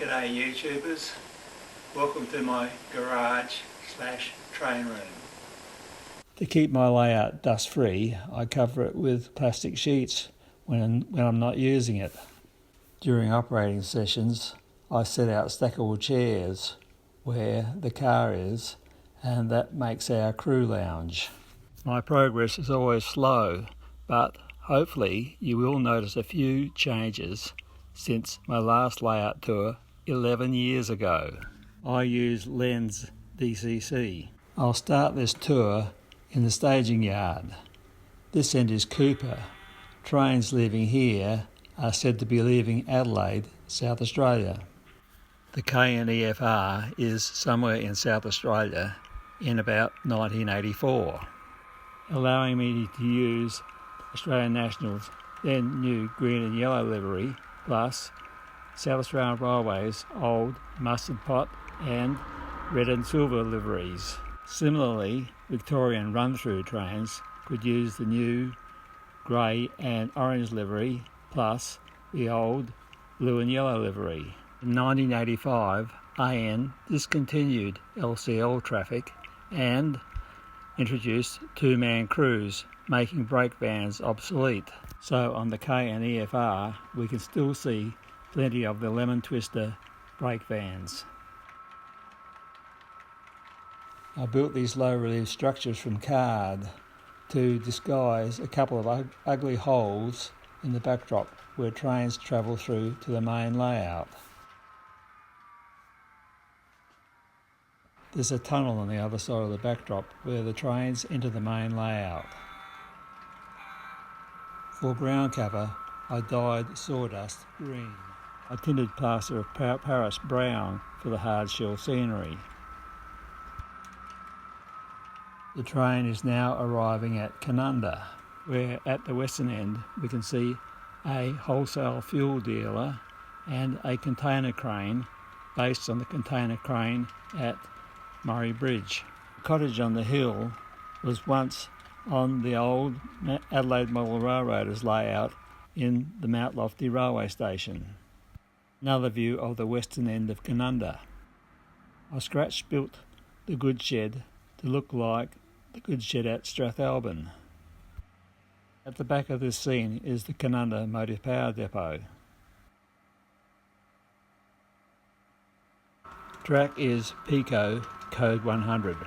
G'day YouTubers, welcome to my garage / train room. To keep my layout dust free, I cover it with plastic sheets when I'm not using it. During operating sessions, I set out stackable chairs where the car is, and that makes our crew lounge. My progress is always slow, but hopefully you will notice a few changes since my last layout tour 11 years ago. I use Lens DCC. I'll start this tour in the staging yard. This end is Cooper. Trains leaving here are said to be leaving Adelaide, South Australia. The K&EFR is somewhere in South Australia in about 1984, allowing me to use Australian National's then new green and yellow livery, plus South Australian Railways old mustard pot and red and silver liveries. Similarly, Victorian run-through trains could use the new grey and orange livery plus the old blue and yellow livery. In 1985, AN discontinued LCL traffic and introduced two-man crews, making brake vans obsolete. So on the K&EFR, we can still see plenty of the lemon twister brake vans. I built these low-relief structures from card to disguise a couple of ugly holes in the backdrop where trains travel through to the main layout. There's a tunnel on the other side of the backdrop where the trains enter the main layout. For ground cover, I dyed sawdust green. I tinted plaster of Paris brown for the hard shell scenery. The train is now arriving at Canunda, where at the western end we can see a wholesale fuel dealer and a container crane based on the container crane at Murray Bridge. The cottage on the hill was once on the old Adelaide Model Railroaders layout in the Mount Lofty railway station. Another view of the western end of Canunda. I scratch built the goods shed to look like the goods shed at Strathalbyn. At the back of this scene is the Canunda Motive Power Depot. Track is Pico Code 100.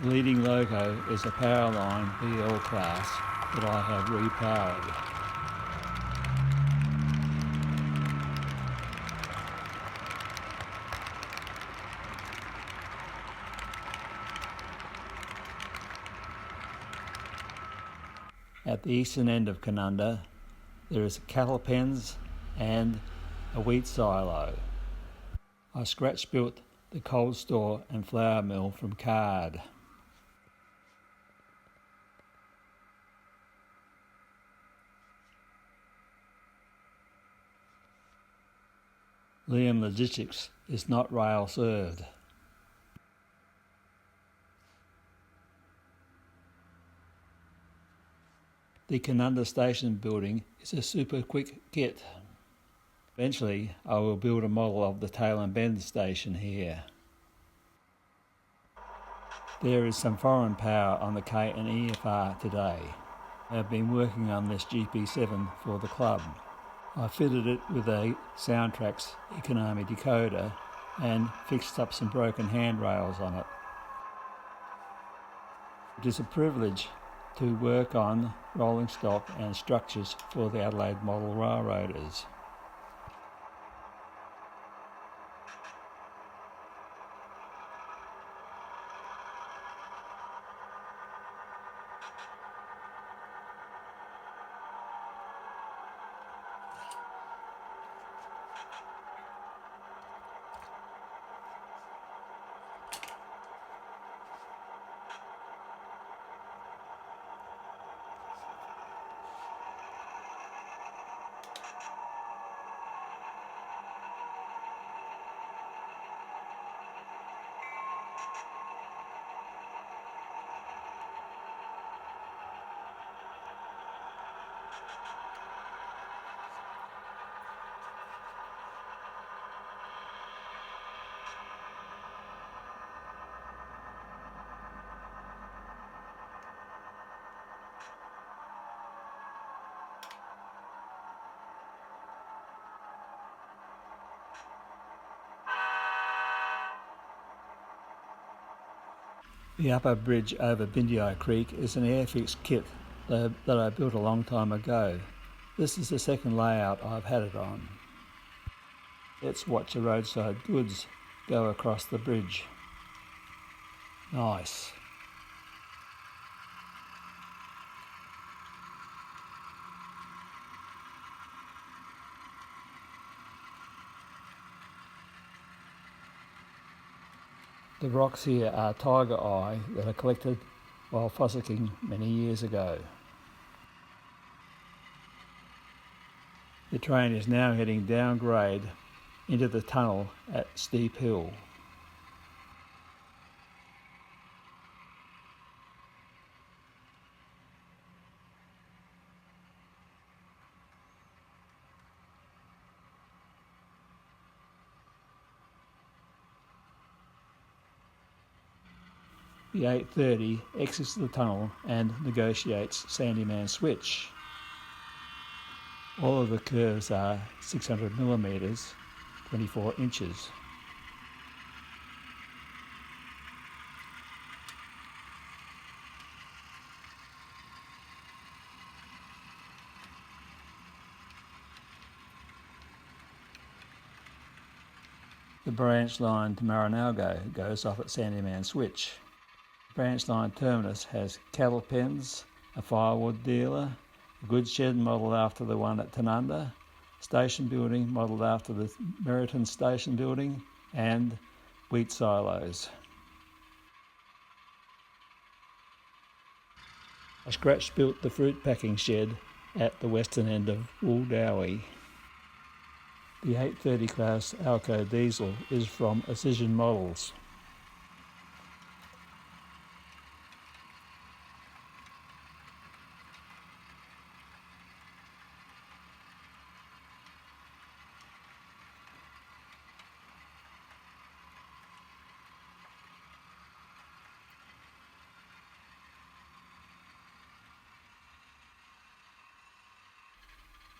The leading loco is a Powerline BL class that I have repowered. At the eastern end of Canunda, there is cattle pens and a wheat silo. I scratch built the cold store and flour mill from card. Liam Logistics is not rail served. The Canunda station building is a super quick kit. Eventually I will build a model of the Tail and Bend station here. There is some foreign power on the K&EFR today. I have been working on this GP7 for the club. I fitted it with a Soundtrax Economy decoder and fixed up some broken handrails on it. It is a privilege to work on rolling stock and structures for the Adelaide Model Railroaders. The upper bridge over Bindi Creek is an airfix kit that I built a long time ago. This is the second layout I've had it on. Let's watch the roadside goods go across the bridge. Nice. The rocks here are tiger eye that are collected while fossicking many years ago. The train is now heading downgrade into the tunnel at Steep Hill. The 830 exits the tunnel and negotiates Sandyman Switch. All of the curves are 600 millimetres, 24 inches. The branch line to Maranalgo goes off at Sandyman Switch. The branch line terminus has cattle pens, a firewood dealer, a goods shed modelled after the one at Tanunda, station building modelled after the Meriton station building, and wheat silos. I scratch built the fruit packing shed at the western end of Wooldowie. The 830 class Alco diesel is from Precision Models.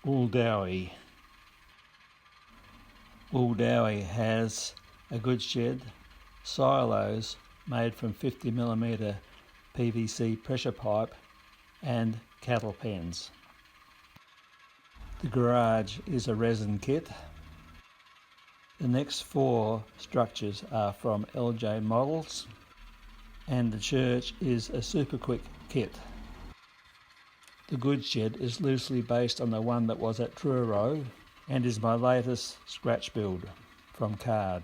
Wooldowie. Wooldowie has a goods shed, silos made from 50mm PVC pressure pipe, and cattle pens. The garage is a resin kit. The next 4 structures are from LJ Models, and the church is a super quick kit. The goods shed is loosely based on the one that was at Truro and is my latest scratch build from Card.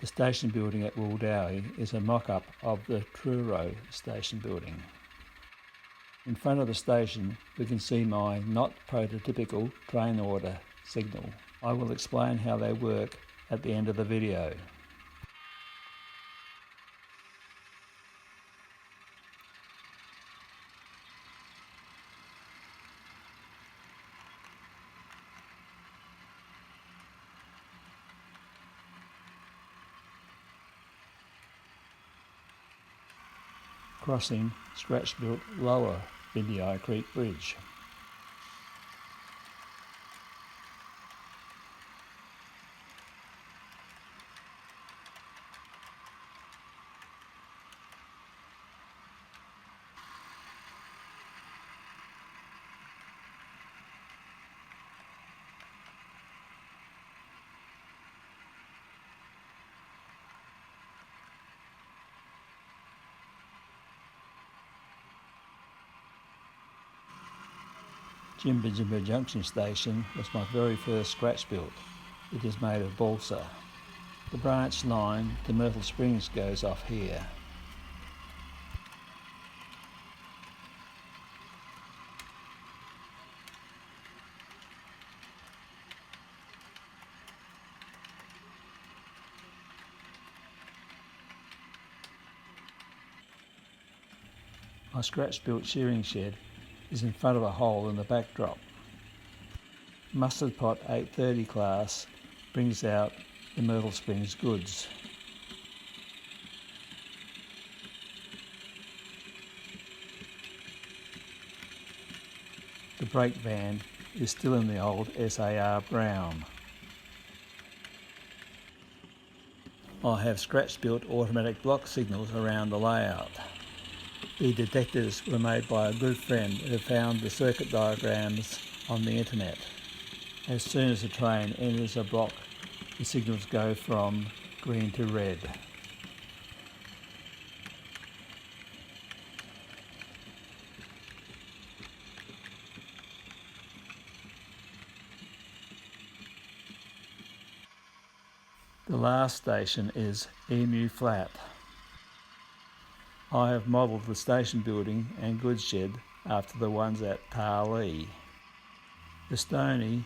The station building at Wooldowie is a mock-up of the Truro station building. In front of the station we can see my not prototypical train order signal. I will explain how they work at the end of the video. Crossing scratch-built lower Bindi Creek Bridge. Jimba Jimba Junction Station was my very first scratch built. It is made of balsa. The branch line to Myrtle Springs goes off here. My scratch-built shearing shed is in front of a hole in the backdrop. Mustard Pot 830 class brings out the Myrtle Springs goods. The brake van is still in the old SAR brown. I have scratch-built automatic block signals around the layout. The detectors were made by a good friend who found the circuit diagrams on the internet. As soon as the train enters a block, the signals go from green to red. The last station is Emu Flat. I have modelled the station building and goods shed after the ones at Tarlee. The Stony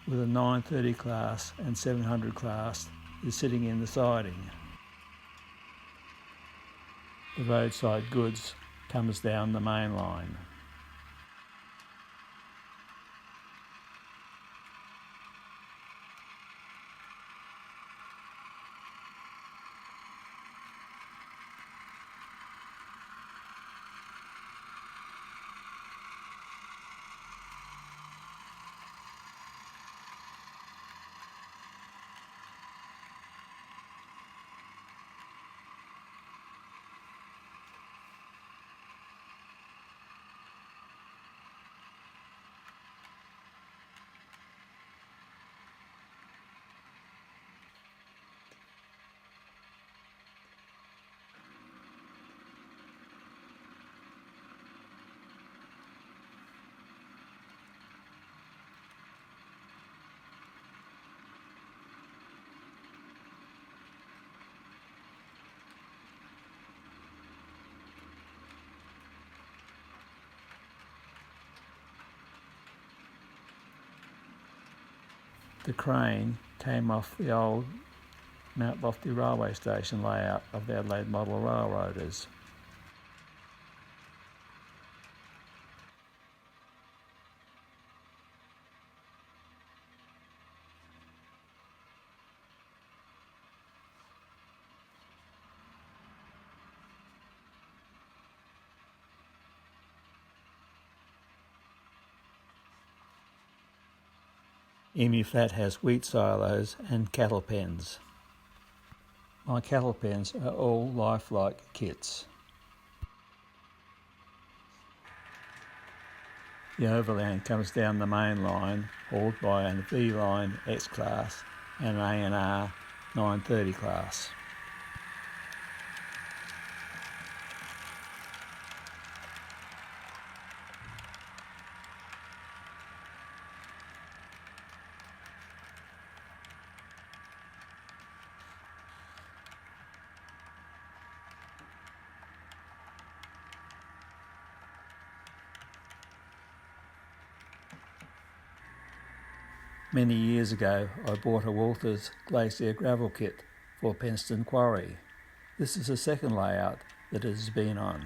with a 930 class and 700 class is sitting in the siding. The roadside goods comes down the main line. The crane came off the old Mount Lofty railway station layout of the Adelaide Model Railroaders. Emu Flat has wheat silos and cattle pens. My cattle pens are all lifelike kits. The overland comes down the main line, hauled by a V-line X-class and an A&R 930 class. Many years ago, I bought a Walters Glacier gravel kit for Penston Quarry. This is the second layout that it has been on.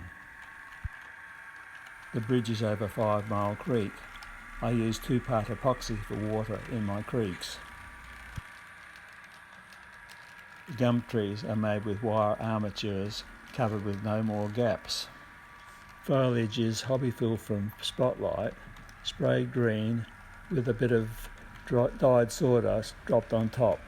The bridge is over 5 Mile Creek. I use 2-part epoxy for water in my creeks. The gum trees are made with wire armatures covered with no more gaps. Foliage is hobby fill from Spotlight, sprayed green with a bit of dyed sawdust dropped on top.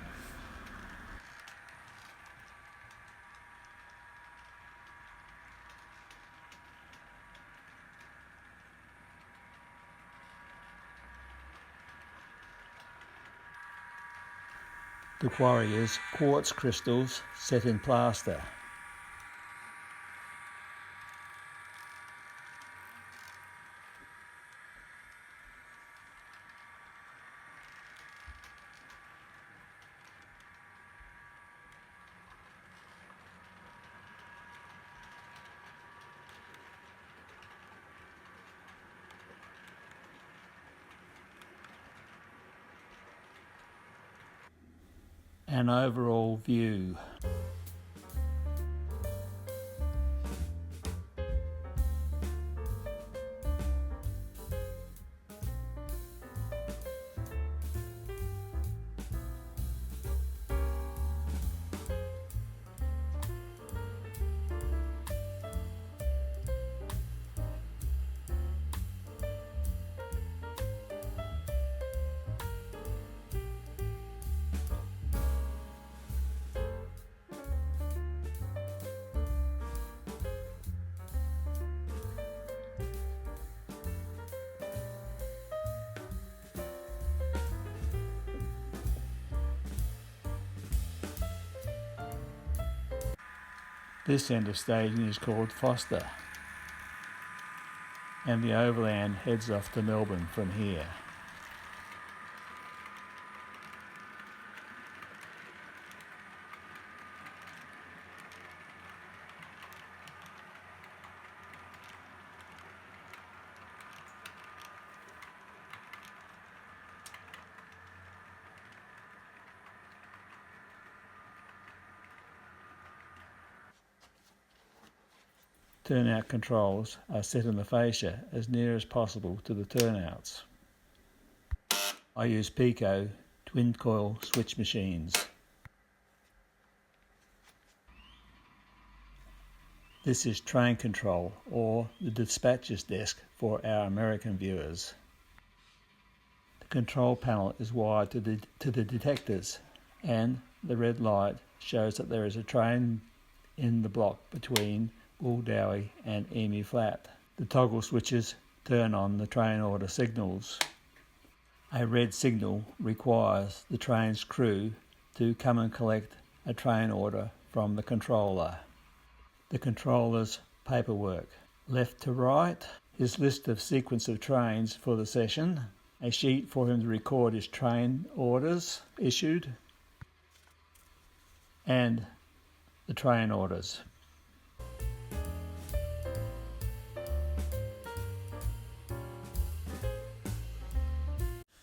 The quarry is quartz crystals set in plaster. An overall view. This end of staging is called Foster, and the overland heads off to Melbourne from here. Turnout controls are set in the fascia as near as possible to the turnouts. I use Pico twin coil switch machines. This is train control, or the dispatcher's desk for our American viewers. The control panel is wired to the detectors, and the red light shows that there is a train in the block between Wooldowie and Emu Flat. The toggle switches turn on the train order signals. A red signal requires the train's crew to come and collect a train order from the controller. The controller's paperwork. Left to right, his list of sequence of trains for the session, a sheet for him to record his train orders issued, and the train orders.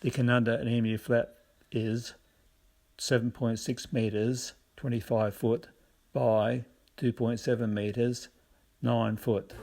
The Canunda at Emu Flat is 7.6 metres, 25 foot, by 2.7 metres, 9 foot.